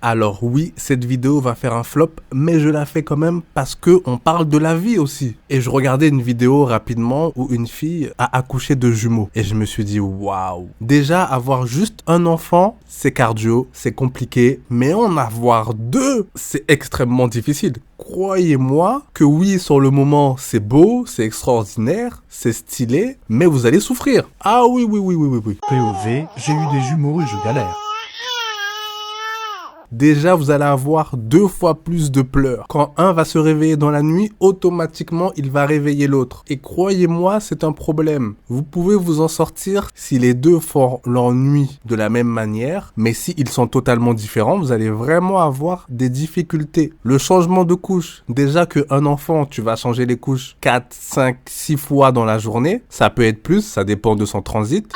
Alors oui, cette vidéo va faire un flop, mais je la fais quand même parce que on parle de la vie aussi. Et je regardais une vidéo rapidement où une fille a accouché de jumeaux. Et je me suis dit, waouh. Déjà, avoir juste un enfant, c'est cardio, c'est compliqué, mais en avoir deux, c'est extrêmement difficile. Croyez-moi que oui, sur le moment, c'est beau, c'est extraordinaire, c'est stylé, mais vous allez souffrir. Ah oui, oui, oui, oui, oui, oui. POV, j'ai eu des jumeaux et je galère. Déjà, vous allez avoir 2 fois plus de pleurs. Quand un va se réveiller dans la nuit, automatiquement, il va réveiller l'autre. Et croyez-moi, c'est un problème. Vous pouvez vous en sortir si les deux font leur nuit de la même manière, mais si ils sont totalement différents, vous allez vraiment avoir des difficultés. Le changement de couche. Déjà qu'un enfant, tu vas changer les couches 4, 5, 6 fois dans la journée. Ça peut être plus, ça dépend de son transit.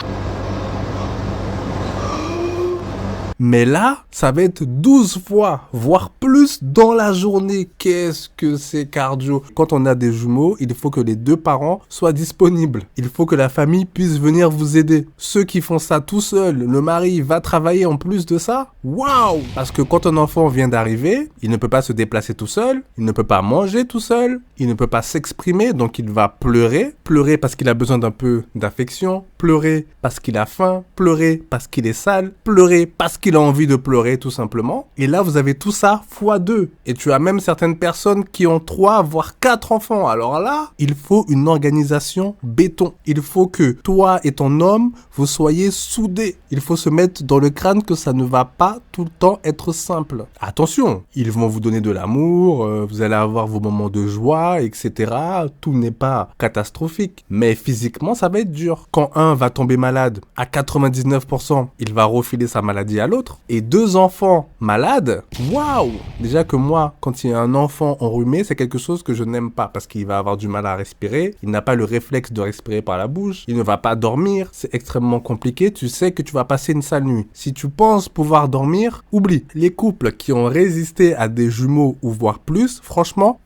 Mais là, ça va être 12 fois, voire plus dans la journée. Qu'est-ce que c'est cardio? Quand on a des jumeaux, il faut que les deux parents soient disponibles. Il faut que la famille puisse venir vous aider. Ceux qui font ça tout seuls, le mari va travailler en plus de ça. Waouh! Parce que quand un enfant vient d'arriver, il ne peut pas se déplacer tout seul, il ne peut pas manger tout seul, il ne peut pas s'exprimer, donc il va pleurer. Pleurer parce qu'il a besoin d'un peu d'affection, pleurer parce qu'il a faim, pleurer parce qu'il est sale, pleurer parce qu'il a envie de pleurer tout simplement. Et là, vous avez tout ça fois 2. Et tu as même certaines personnes qui ont 3 voire 4 enfants. Alors là, il faut une organisation béton. Il faut que toi et ton homme, vous soyez soudés. Il faut se mettre dans le crâne que ça ne va pas tout le temps être simple. Attention, ils vont vous donner de l'amour, vous allez avoir vos moments de joie, etc. Tout n'est pas catastrophique. Mais physiquement, ça va être dur. Quand un va tomber malade, à 99%, il va refiler sa maladie à l'autre. Et 2 enfants malades, waouh! Déjà que moi, quand il y a un enfant enrhumé, c'est quelque chose que je n'aime pas parce qu'il va avoir du mal à respirer, il n'a pas le réflexe de respirer par la bouche, il ne va pas dormir, c'est extrêmement compliqué, tu sais que tu vas passer une sale nuit. Si tu penses pouvoir dormir, oublie. Les couples qui ont résisté à des jumeaux ou voire plus, franchement,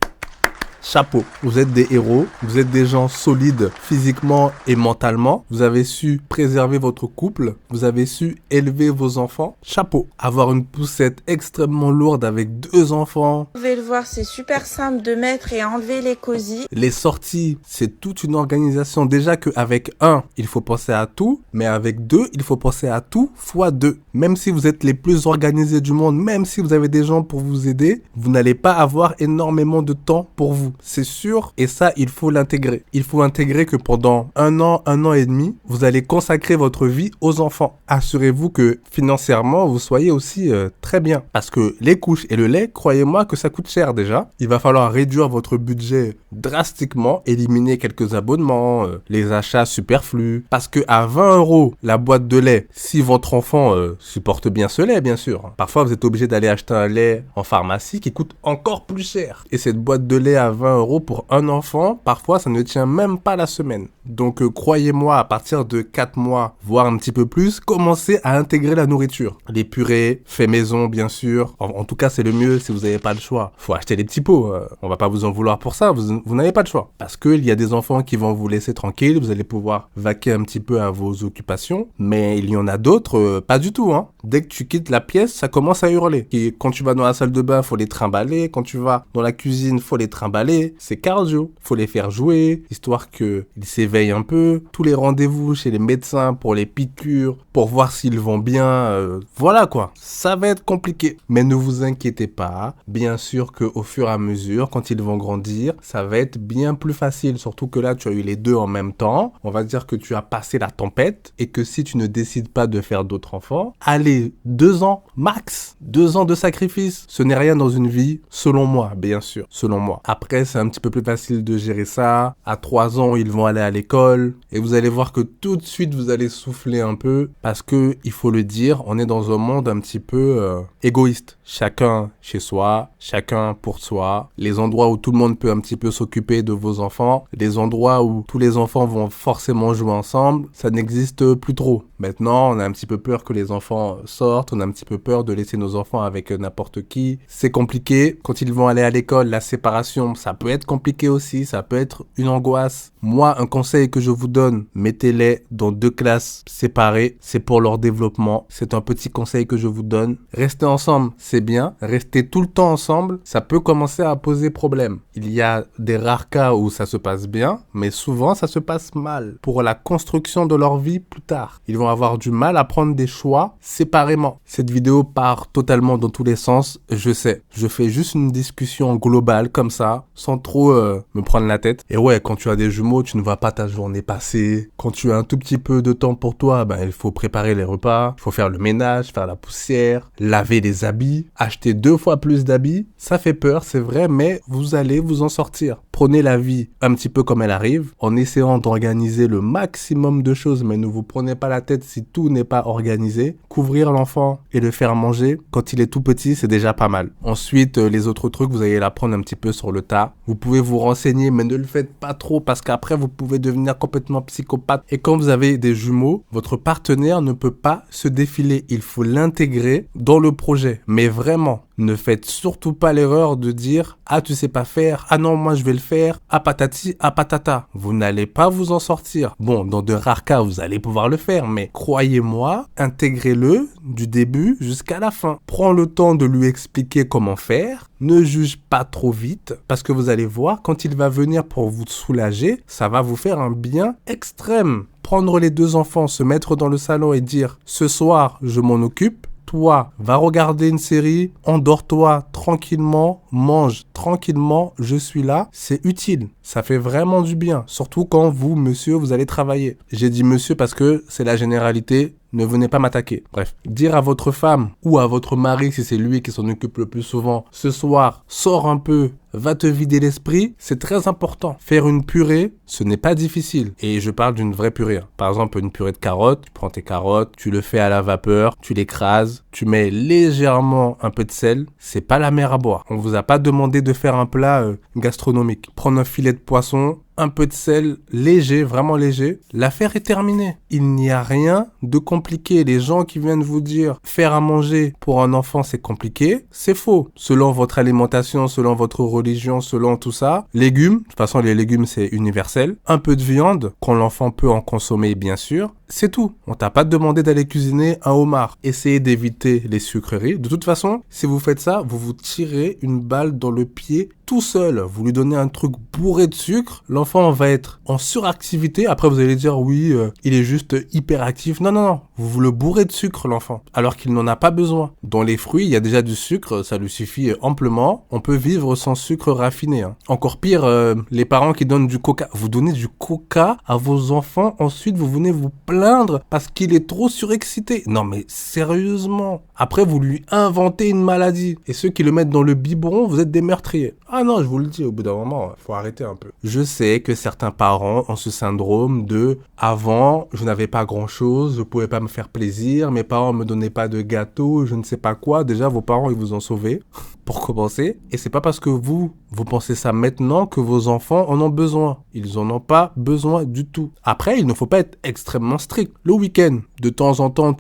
chapeau, vous êtes des héros, vous êtes des gens solides physiquement et mentalement, vous avez su préserver votre couple, vous avez su élever vos enfants, chapeau. Avoir une poussette extrêmement lourde avec 2 enfants. Vous pouvez le voir, c'est super simple de mettre et enlever les cosy. Les sorties, c'est toute une organisation. Déjà qu'avec 1, il faut penser à tout, mais avec 2, il faut penser à tout fois 2. Même si vous êtes les plus organisés du monde, même si vous avez des gens pour vous aider, vous n'allez pas avoir énormément de temps pour vous. C'est sûr, et ça, il faut l'intégrer. Il faut intégrer que pendant 1 an et demi, vous allez consacrer votre vie aux enfants. Assurez-vous que financièrement, vous soyez aussi très bien. Parce que les couches et le lait, croyez-moi que ça coûte cher déjà. Il va falloir réduire votre budget drastiquement, éliminer quelques abonnements, les achats superflus. Parce que à 20 € la boîte de lait, si votre enfant supporte bien ce lait, bien sûr. Parfois, vous êtes obligé d'aller acheter un lait en pharmacie qui coûte encore plus cher. Et cette boîte de lait à 20 € pour un enfant, parfois, ça ne tient même pas la semaine. Donc, croyez-moi, à partir de 4 mois, voire un petit peu plus, commencez à intégrer la nourriture. Les purées, fait maison, bien sûr. En tout cas, c'est le mieux si vous n'avez pas le choix. Faut acheter les petits pots. On va pas vous en vouloir pour ça. Vous n'avez pas le choix. Parce qu'il y a des enfants qui vont vous laisser tranquille. Vous allez pouvoir vaquer un petit peu à vos occupations. Mais il y en a d'autres, pas du tout, hein. Dès que tu quittes la pièce, ça commence à hurler. Et quand tu vas dans la salle de bain, faut les trimballer. Quand tu vas dans la cuisine, faut les trimballer. C'est cardio. Faut les faire jouer, histoire qu'ils s'éveillent un peu. Tous les rendez-vous chez les médecins pour les piqûres, pour voir s'ils vont bien. Voilà quoi. Ça va être compliqué. Mais ne vous inquiétez pas. Bien sûr qu'au fur et à mesure, quand ils vont grandir, ça va être bien plus facile. Surtout que là, tu as eu les 2 en même temps. On va dire que tu as passé la tempête et que si tu ne décides pas de faire d'autres enfants, allez, 2 ans max. 2 ans de sacrifice. Ce n'est rien dans une vie, selon moi, bien sûr. Selon moi. Après, c'est un petit peu plus facile de gérer ça. À 3 ans, ils vont aller à l'école et vous allez voir que tout de suite, vous allez souffler un peu parce que, il faut le dire, on est dans un monde un petit peu égoïste. Chacun chez soi, chacun pour soi. Les endroits où tout le monde peut un petit peu s'occuper de vos enfants, les endroits où tous les enfants vont forcément jouer ensemble, ça n'existe plus trop. Maintenant, on a un petit peu peur que les enfants sortent, on a un petit peu peur de laisser nos enfants avec n'importe qui. C'est compliqué. Quand ils vont aller à l'école, la séparation, ça peut être compliqué aussi, ça peut être une angoisse. Moi, un conseil que je vous donne, mettez-les dans 2 classes séparées. C'est pour leur développement. C'est un petit conseil que je vous donne. Rester ensemble, c'est bien. Rester tout le temps ensemble, ça peut commencer à poser problème. Il y a des rares cas où ça se passe bien, mais souvent ça se passe mal. Pour la construction de leur vie plus tard, ils vont avoir du mal à prendre des choix séparément. Cette vidéo part totalement dans tous les sens, je sais. Je fais juste une discussion globale comme ça, sans trop me prendre la tête. Et ouais, quand tu as des jumeaux, tu ne vois pas ta journée passer. Quand tu as un tout petit peu de temps pour toi, il faut préparer les repas, il faut faire le ménage, faire la poussière, laver les habits, acheter 2 fois plus d'habits. Ça fait peur, c'est vrai, mais vous allez vous en sortir. Prenez la vie un petit peu comme elle arrive, en essayant d'organiser le maximum de choses, mais ne vous prenez pas la tête si tout n'est pas organisé. Couvrir l'enfant et le faire manger quand il est tout petit, c'est déjà pas mal. Ensuite, les autres trucs, vous allez l'apprendre un petit peu sur le tas. Vous pouvez vous renseigner, mais ne le faites pas trop parce qu'après, vous pouvez devenir complètement psychopathe. Et quand vous avez des jumeaux, votre partenaire ne peut pas se défiler. Il faut l'intégrer dans le projet. Mais vraiment, ne faites surtout pas l'erreur de dire « Ah, tu sais pas faire. Ah non, moi je vais le faire. Ah patati, ah patata. » Vous n'allez pas vous en sortir. Bon, dans de rares cas, vous allez pouvoir le faire, mais croyez-moi, intégrez-le du début jusqu'à la fin. Prends le temps de lui expliquer comment faire. Ne juge pas trop vite parce que vous allez voir, quand il va venir pour vous soulager, ça va vous faire un bien extrême. Prendre les 2 enfants, se mettre dans le salon et dire « Ce soir, je m'en occupe ». Toi, va regarder une série, endors-toi tranquillement, mange tranquillement, je suis là, c'est utile. Ça fait vraiment du bien, surtout quand vous, monsieur, vous allez travailler. J'ai dit monsieur parce que c'est la généralité, ne venez pas m'attaquer. Bref, dire à votre femme ou à votre mari, si c'est lui qui s'en occupe le plus souvent, ce soir, sors un peu, va te vider l'esprit, c'est très important. Faire une purée, ce n'est pas difficile. Et je parle d'une vraie purée. Par exemple, une purée de carottes, tu prends tes carottes, tu le fais à la vapeur, tu l'écrases, tu mets légèrement un peu de sel, c'est pas la mer à boire. On vous a pas demandé de faire un plat gastronomique. Prendre un filet de poisson, un peu de sel léger, vraiment léger, l'affaire est terminée. Il n'y a rien de compliqué. Les gens qui viennent vous dire faire à manger pour un enfant c'est compliqué, c'est faux. Selon votre alimentation, selon votre religion, selon tout ça, légumes, de toute façon les légumes c'est universel, un peu de viande, quand l'enfant peut en consommer bien sûr, c'est tout. On t'a pas demandé d'aller cuisiner un homard. Essayez d'éviter les sucreries. De toute façon, si vous faites ça, vous vous tirez une balle dans le pied tout seul. Vous lui donnez un truc bourré de sucre, l'enfant va être en suractivité. Après, vous allez dire, oui, il est juste hyperactif. Non, non, non. Vous le bourrez de sucre, l'enfant, alors qu'il n'en a pas besoin. Dans les fruits, il y a déjà du sucre, ça lui suffit amplement. On peut vivre sans sucre raffiné. Encore pire, les parents qui donnent du coca. Vous donnez du coca à vos enfants, ensuite vous venez vous plaindre parce qu'il est trop surexcité. Non mais sérieusement. Après, vous lui inventez une maladie. Et ceux qui le mettent dans le biberon, vous êtes des meurtriers. Ah non, je vous le dis, au bout d'un moment, faut arrêter un peu. Je sais que certains parents ont ce syndrome de « Avant, je n'avais pas grand-chose, je pouvais pas me faire plaisir, mes parents me donnaient pas de gâteau, je ne sais pas quoi. » Déjà, vos parents, ils vous ont sauvé, pour commencer. Et c'est pas parce que vous pensez ça maintenant que vos enfants en ont besoin. Ils en ont pas besoin du tout. Après, il ne faut pas être extrêmement strict. Le week-end, de temps en temps,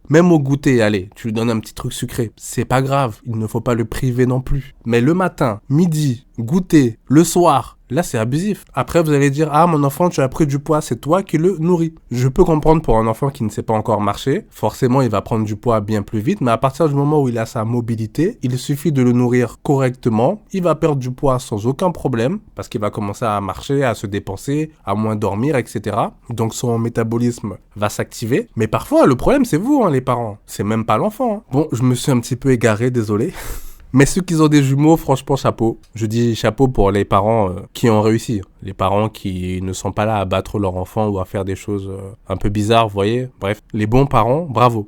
même au goûter, allez, tu lui donnes un petit truc sucré. C'est pas grave, il ne faut pas le priver non plus. Mais le matin, midi, goûter, le soir, là c'est abusif. Après vous allez dire, ah mon enfant tu as pris du poids, c'est toi qui le nourris. Je peux comprendre pour un enfant qui ne sait pas encore marcher, forcément il va prendre du poids bien plus vite, mais à partir du moment où il a sa mobilité, il suffit de le nourrir correctement, il va perdre du poids sans aucun problème, parce qu'il va commencer à marcher, à se dépenser, à moins dormir, etc. Donc son métabolisme va s'activer. Mais parfois le problème c'est vous, les parents, c'est même pas l'enfant. Bon, je me suis un petit peu égaré, désolé. Mais ceux qui ont des jumeaux, franchement, chapeau. Je dis chapeau pour les parents qui ont réussi. Les parents qui ne sont pas là à battre leur enfant ou à faire des choses un peu bizarres, vous voyez. Bref, les bons parents, bravo.